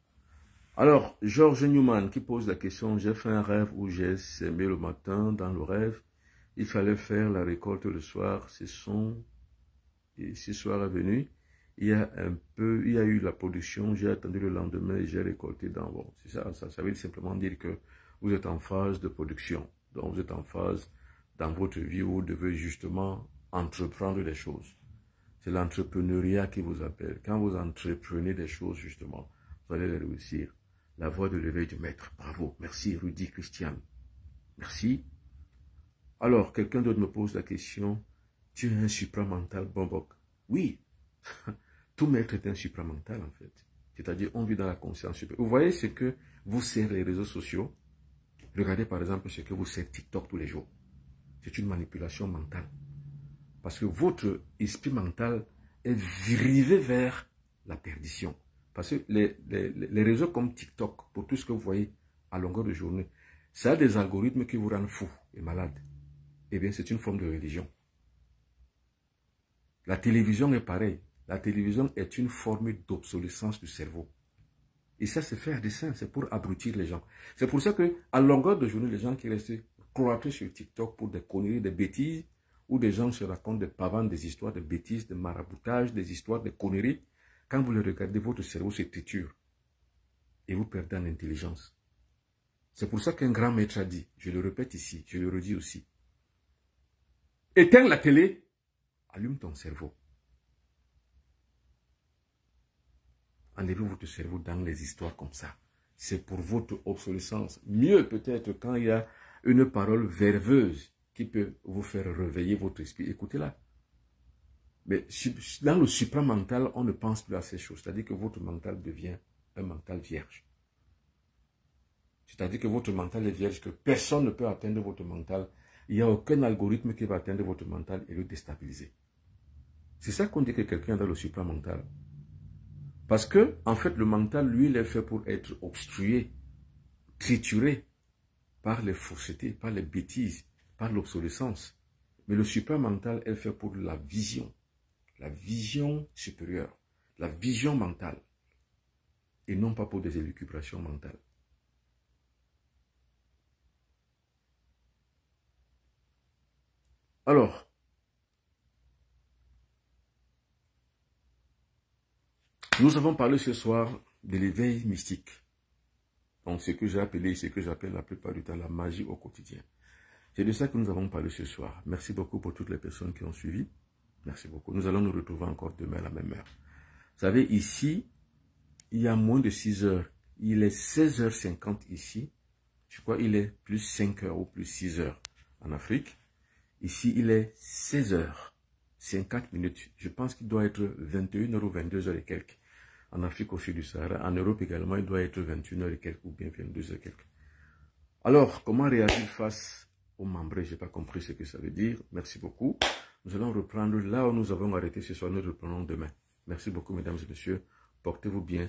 Alors, George Newman qui pose la question. J'ai fait un rêve où j'ai semé le matin. Dans le rêve, il fallait faire la récolte le soir. Et ce soir est venu, il y a eu la production, j'ai attendu le lendemain et j'ai récolté dans bon. C'est ça veut simplement dire que vous êtes en phase de production. Donc vous êtes en phase dans votre vie où vous devez justement entreprendre des choses. C'est l'entrepreneuriat qui vous appelle. Quand vous entreprenez des choses justement, vous allez les réussir. La voie de l'éveil du maître. Bravo. Merci Rudy Christian. Merci. Alors, quelqu'un d'autre me pose la question. Tu es un supramental, Bombok. Oui, tout maître est un supramental en fait. C'est-à-dire, on vit dans la conscience supérieure. Vous voyez ce que vous sert les réseaux sociaux? Regardez par exemple ce que vous sert TikTok tous les jours. C'est une manipulation mentale. Parce que votre esprit mental est dérivé vers la perdition. Parce que les réseaux comme TikTok, pour tout ce que vous voyez à longueur de journée, ça a des algorithmes qui vous rendent fou et malade. Eh bien, c'est une forme de religion. La télévision est pareil. La télévision est une forme d'obsolescence du cerveau. Et ça, c'est fait à dessein, c'est pour abrutir les gens. C'est pour ça qu'à longueur de journée, les gens qui restent cloîtrés sur TikTok pour des conneries, des bêtises, où des gens se racontent des pavannes, des histoires de bêtises, de maraboutage, des histoires de conneries, quand vous les regardez, votre cerveau se triture. Et vous perdez en intelligence. C'est pour ça qu'un grand maître a dit, je le répète ici, je le redis aussi, éteins la télé, allume ton cerveau. Enlevez votre cerveau dans les histoires comme ça. C'est pour votre obsolescence. Mieux peut-être quand il y a une parole verveuse qui peut vous faire réveiller votre esprit. Écoutez-la. Mais dans le supramental, on ne pense plus à ces choses. C'est-à-dire que votre mental devient un mental vierge. C'est-à-dire que votre mental est vierge, que personne ne peut atteindre votre mental. Il n'y a aucun algorithme qui va atteindre votre mental et le déstabiliser. C'est ça qu'on dit que quelqu'un est dans le supramental. Parce que, en fait, le mental, lui, il est fait pour être obstrué, trituré par les faussetés, par les bêtises, par l'obsolescence. Mais le supramental est fait pour la vision supérieure, la vision mentale, et non pas pour des élucubrations mentales. Alors, nous avons parlé ce soir de l'éveil mystique. Donc, ce que j'ai appelé, ce que j'appelle la plupart du temps la magie au quotidien. C'est de ça que nous avons parlé ce soir. Merci beaucoup pour toutes les personnes qui ont suivi. Merci beaucoup. Nous allons nous retrouver encore demain à la même heure. Vous savez, ici, il y a moins de 6 heures. Il est 16h50 ici. Je crois qu'il est plus 5 heures ou plus 6 heures en Afrique. Ici, il est 16h54. Je pense qu'il doit être 21h ou 22h et quelques. En Afrique au sud du Sahara. En Europe également, il doit être 21h et quelques ou bien 22h et quelques. Alors, comment réagir face aux membres? Je n'ai pas compris ce que ça veut dire. Merci beaucoup. Nous allons reprendre là où nous avons arrêté ce soir. Nous reprenons demain. Merci beaucoup, mesdames et messieurs. Portez-vous bien.